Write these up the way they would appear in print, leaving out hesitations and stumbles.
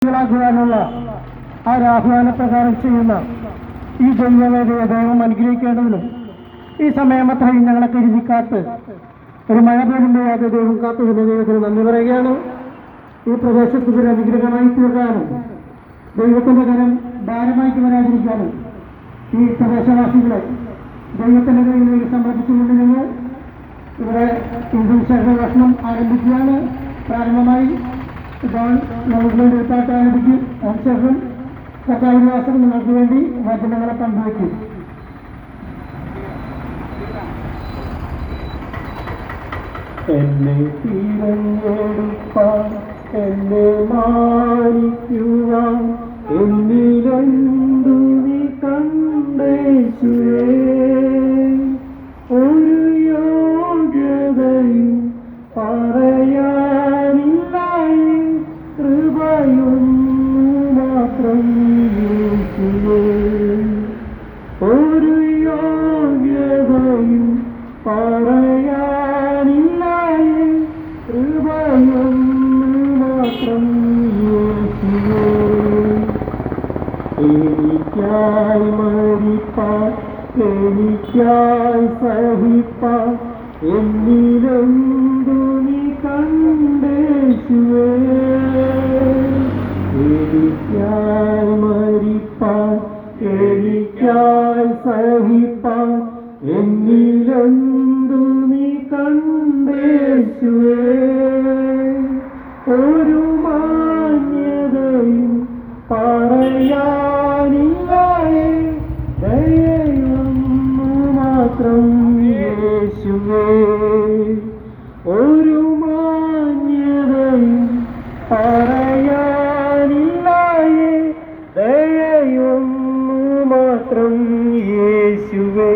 ാക്കുവാനുള്ള ആ ആഹ്വാനപ്രകാരം ചെയ്യുന്ന ഈ ദൈവവേദയെ ദൈവം അനുഗ്രഹിക്കേണ്ടതിനും ഈ സമയം അത്രയും ഞങ്ങളെ കരുതിക്കാത്ത് ഒരു മഴ പോലും പെയ്യാതെ ദൈവം കാത്തതിന് ദൈവത്തിന് നന്ദി പറയുകയാണ്. ഈ പ്രദേശത്ത് ഒരു അനുഗ്രഹമായി തീർക്കാനും ദൈവത്തിന്റെ കരം ഭാരമായിട്ട് വരാതിരിക്കാനും ഈ പ്രദേശവാസികളെ ദൈവത്തിന്റെ കയ്യിലേക്ക് സമർപ്പിച്ചുകൊണ്ട് ഞങ്ങൾ ഇവിടെ ഹിന്ദു ഭക്ഷണം ആരംഭിക്കുകയാണ്. പ്രാരംഭമായി ഇപ്പോൾ നമുക്ക് വേണ്ടി ഒരു പാട്ട് ആരംഭിക്കും. അതിനുശേഷം കഥാവിശ്വാസം നിങ്ങൾക്ക് വേണ്ടി വചനങ്ങളെ പങ്കുവയ്ക്കും. എന്നെ തിരഞ്ഞെടുപ്പാൻ എന്നെ മാനിക്കുവാൻ എന്നിലെന്തു നീ കണ്ടേശുവേ, ഒരു യോഗ്യതയും പറയാനില്ലായി കൃപയൊന്നു മാത്രം യേശുവേ, ഒരു യോഗ്യതയും പറയാനില്ലായി കൃപയൊന്നു മാത്രം യേശുവേ, എനിക്കായി മരിപ്പാൻ എനിക്കായി സഹിപ്പാൻ എന്നിലെന്തു നീ കണ്ടേശുവേ, എനിക്കായി മരിപ്പാൻ എനിക്കായി സഹിപ്പാൻ എന്നിലെന്തു നീ കണ്ടേശുവേ, ഒരു മാന്യതയും പറയാനില്ലായേ ദയയൊന്നു മാത്രം യേശുവേ, ഒരു മാന്യതയും പറയാനില്ലായേ ദയയൊന്നു മാത്രം യേശുവേ,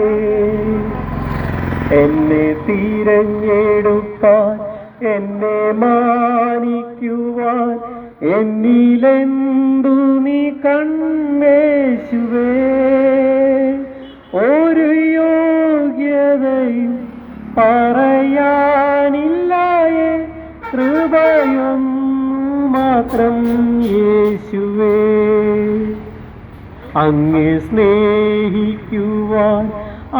എന്നെ തിരഞ്ഞെടുപ്പാൻ എന്നെ മാനിക്കുവാൻ എന്നിലെന്തു നീ കണ്ടേശുവേ, ഒരു യോഗ്യതയും പറയാനില്ലായേ കൃപയൊന്നു മാത്രം യേശുവേ, അങ്ങേ സ്നേഹിക്കുവാൻ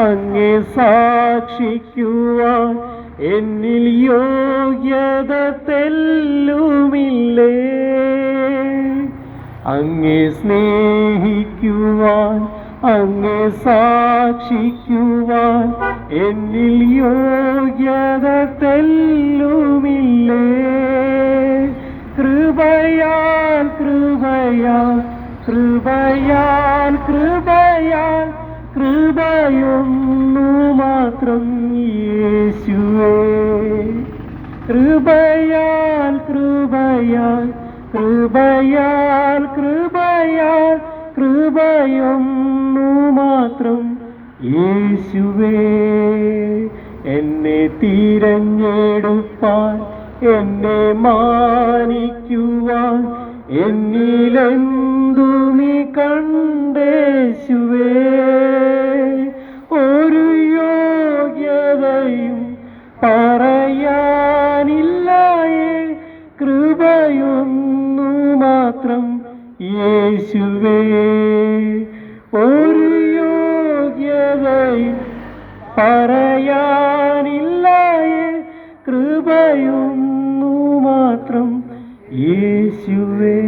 അങ്ങേ സാക്ഷിക്കുവാൻ എന്നിൽ യോഗ്യത തെല്ലുമില്ലേ, അങ്ങേ സ്നേഹിക്കുവാൻ അങ്ങേ സാക്ഷിക്കുവാൻ എന്നിൽ യോഗ്യത തെല്ലുമില്ലേ, കൃപയാൽ കൃപയാൽ കൃപയാൽ കൃപയാൽ കൃപയൊന്നു മാത്രം യേശുവേ, കൃപയാൽ കൃപയാൽ കൃപയാൽ കൃപയാൽ കൃപയൊന്നു മാത്രം യേശുവേ, എന്നെ തിരഞ്ഞെടുപ്പാൻ എന്നെ മാനിക്കുവാൻ എന്നിലെന്തു നീ കണ്ടേശുവേ, ഒരു യോഗ്യതയും പറയാനില്ലായേ കൃപയൊന്നു മാത്രം യേശുവേ, ഒരു യോഗ്യതയും പറയാനില്ലായേ കൃപയൊന്നു മാത്രം യേശുവേ.